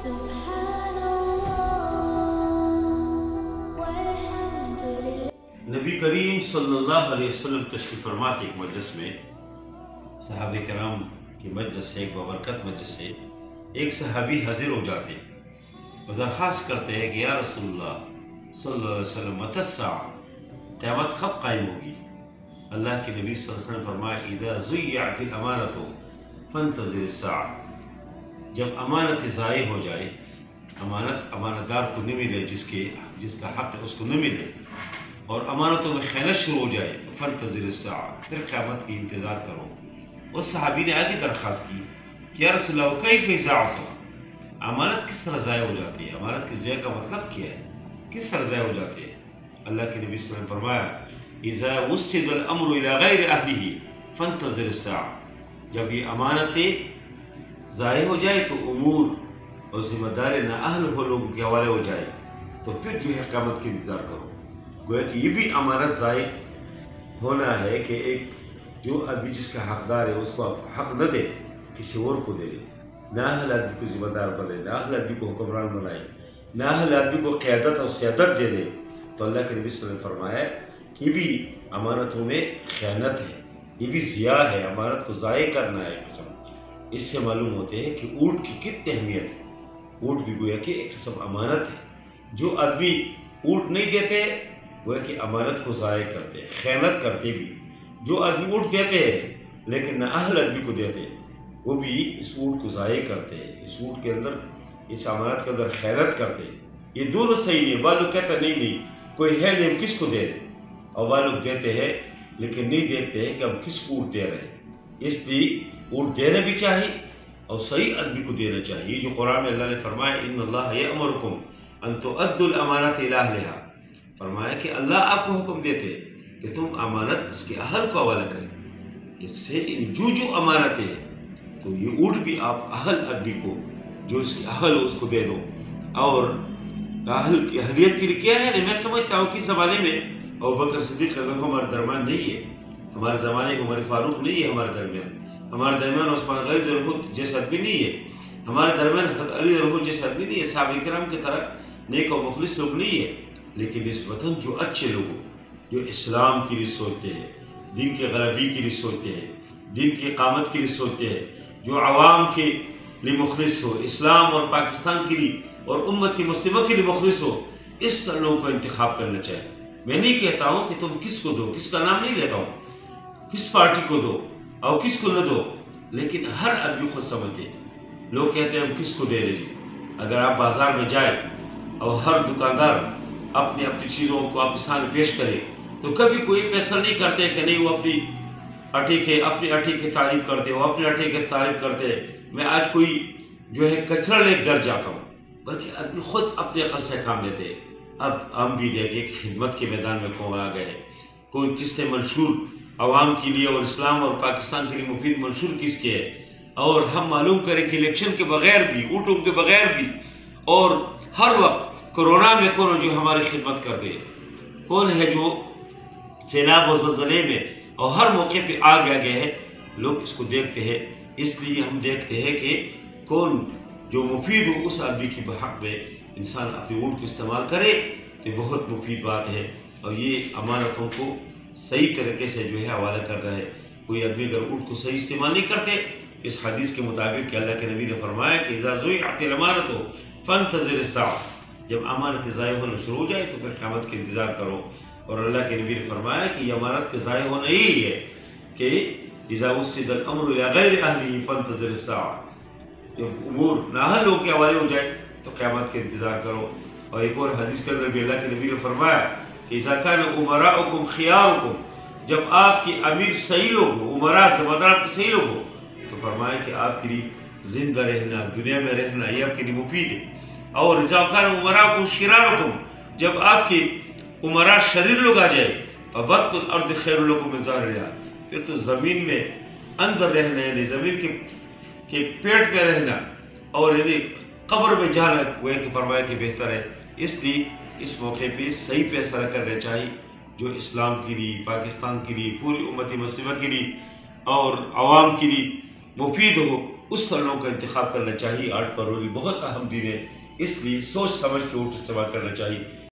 نبی کریم صلی اللہ علیہ وسلم تشریف فرماتے ایک مجلس میں، صحابہ کرام کی مجلس ہے، ایک بابرکت مجلس ہے، ایک صحابی حاضر ہو جاتے اور درخواست کرتے ہیں کہ یا رسول اللہ صلی اللہ علیہ وسلم متی الساعہ، قیامت کب قائم ہوگی؟ اللہ کے نبی صلی اللہ علیہ وسلم فرمایا اذا ضیعت الامانۃ فانتظر الساعہ، جب امانت ضائع ہو جائے، امانت دار کو نہ ملے، جس کا حق ہے اس کو نہ ملے، اور امانتوں میں خیانت شروع ہو جائے تو فانتظر الساعہ، پھر قیامت کی انتظار کرو۔ اس صحابی نے آگے درخواست کی کہ یا رسول اللہ کیف اضاعتها، امانت کس طرح ضائع ہو جاتی ہے؟ امانت کی ضائع کا مطلب کیا ہے؟ کس طرح ضائع ہو جاتی ہے؟ اللہ کے نبی صلی اللہ علیہ وسلم فرمایا اذا وسد الامر الى غیر اہلہ فانتظر الساعہ، جب یہ امانتیں ضائع ہو جائے تو امور اور ذمہ داری نہ اہل ہو لوگوں کے حوالے ہو جائے تو پھر جو ہے قیامت کی انتظار کرو۔ گویا کہ یہ بھی امانت ضائع ہونا ہے کہ ایک جو آدمی جس کا حقدار ہے اس کو آپ حق نہ دے، کسی اور کو دے لے، نہ اہل آدمی کو ذمہ دار بنائے، نہ اہل آدمی کو حکمران بنائے، نہ اہل آدمی کو قیادت اور سیادت دے دے، تو اللہ کے نبی صلی اللہ علیہ وسلم فرمایا کہ بھی امانتوں میں خیانت ہے، یہ بھی ضیاع ہے، امانت کو ضائع کرنا ہے قسم۔ اس سے معلوم ہوتے ہیں کہ اونٹ کی کتنی اہمیت ہے۔ اونٹ بھی گویا کہ ایک قسم امانت ہے۔ جو آدمی اونٹ نہیں دیتے گویا کہ امانت کو ضائع کرتے، خیانت کرتے بھی۔ جو آدمی اونٹ دیتے ہیں لیکن نہ اہل آدمی کو دیتے، وہ بھی اس اونٹ کو ضائع کرتے، اس اونٹ کے اندر، اس امانت کے اندر خیانت کرتے۔ یہ دونوں صحیح نہیں۔ بعض لوگ کہتے نہیں کوئی ہے نہیں، ہم کس کو دے دیں، اور بعض لوگ دیتے ہیں لیکن نہیں دیکھتے کہ ہم کس کو اونٹ دے رہے ہیں۔ اس لیے اونٹ دینا بھی چاہیے اور صحیح آدمی کو دینا چاہیے۔ جو قرآن میں اللہ نے فرمایا ان اللہ یأمرکم ان تؤدوا الامانات الی اہلہا، فرمایا کہ اللہ آپ کو حکم دیتے کہ تم امانت اس کے اہل کو حوالہ کریں۔ اس سے جو امانتیں ہیں تو یہ اونٹ بھی آپ اہل آدمی کو، جو اس کے اہل ہو اس کو دے دو۔ اور اہل کی اہلیت کے لیے کیا ہے؟ میں سمجھتا ہوں کہ اس زمانے میں ابوبکر صدیق رضی اللہ عنہ ہمارے درمیان نہیں ہے، ہمارے زمانے عمر فاروق نہیں ہے ہمارے درمیان عثمان غنی رضی اللہ عنہ جیسا آدمی نہیں ہے، ہمارے درمیان حضرت علی رضی اللہ عنہ جیسا آدمی نہیں ہے، صحابہ کرام کی طرح نیک و مخلص لوگ نہیں ہے۔ لیکن نسبتاً جو اچھے لوگ جو اسلام کے لیے سوچتے ہیں، دین کے غلبی کے لیے سوچتے ہیں، دین کی اقامت کے لیے سوچتے ہیں، جو عوام کے لیے مخلص ہو، اسلام اور پاکستان کے لیے اور امت مسلمہ کے لیے مخلص ہو، اس لوگوں کو انتخاب کرنا چاہیے۔ میں نہیں کہتا ہوں کہ تم کس کو دو، کس کا نام نہیں لیتا ہوں، کس پارٹی کو دو اور کس کو نہ دو، لیکن ہر آدمی خود سمجھتے۔ لوگ کہتے ہیں ہم کس کو دے رہے جی۔ اگر آپ بازار میں جائیں اور ہر دکاندار اپنی چیزوں کو آپ کے سامنے پیش کرے تو کبھی کوئی فیصلہ نہیں کرتے کہ نہیں وہ اپنی اٹھی کی تعریف کرتے، وہ اپنے اٹھے کی تعریف کرتے، میں آج کوئی جو ہے کچرا لے گھر جاتا ہوں، بلکہ آدمی خود اپنے عقل سے کام لیتے۔ اب ہم بھی دیکھیں کہ خدمت کے میدان میں کون آ گئے، کوئی کس نے منشور عوام کے لیے اور اسلام اور پاکستان کے لیے مفید منشور کس کے ہے، اور ہم معلوم کریں کہ الیکشن کے بغیر بھی، ووٹوں کے بغیر بھی، اور ہر وقت کورونا میں کون جو ہماری خدمت کر دے، کون ہے جو سیلاب و زلزلے میں اور ہر موقع پہ آگے ہے، لوگ اس کو دیکھتے ہیں۔ اس لیے ہم دیکھتے ہیں کہ کون جو مفید ہو اس آدمی کی حق میں انسان اپنے ووٹ کو استعمال کرے تو بہت مفید بات ہے۔ اور یہ امانتوں کو صحیح طریقے سے جو ہے حوالہ کر رہا ہے۔ کوئی آدمی اگر ووٹ کو صحیح استعمال نہیں کرتے، اس حدیث کے مطابق کہ اللہ کے نبی نے فرمایا کہ اذا ضیعت الامانۃ فانتظر الساعہ، جب امانت ضائع ہونا شروع ہو جائے تو پھر قیامت کا انتظار کرو۔ اور اللہ کے نبی نے فرمایا کہ یہ امانت کا ضائع ہونا یہی ہے کہ اذا وسد الامر الى غیر اہلہ فانتظر الساعہ، جب امور نااہل کے حوالے ہو جائے تو قیامت کا انتظار کرو۔ اور ایک اور حدیث کے اندر بھی اللہ کے نبی نے فرمایا کہ اذا کان امراؤکم خیارکم، جب آپ کی امیر صحیح لوگ ہو، امراء ذمہ دار آپ کے صحیح لوگ ہو، تو فرمایا کہ آپ کے لیے زندہ رہنا، دنیا میں رہنا یہ آپ کے لیے مفید ہے۔ اور اذا کان امراؤکم شرارکم، جب آپ کے امراء شریر لوگ آ جائے، فبطن الارض خیر لکم من ظاہرہا، پھر تو زمین میں اندر رہنا، یعنی زمین کے پیٹ پہ رہنا اور یعنی قبر میں جانا، وہ کہ فرمایا کہ بہتر ہے۔ اس لیے اس موقع پہ صحیح فیصلہ کرنا چاہیے جو اسلام کے لیے، پاکستان کے لیے، پوری امت مسلمہ کے لیے اور عوام کے لیے مفید ہو۔ اس سالوں کا انتخاب کرنا چاہیے۔ 8 فروری بہت اہم دن ہے، اس لیے سوچ سمجھ کے ووٹ استعمال کرنا چاہیے۔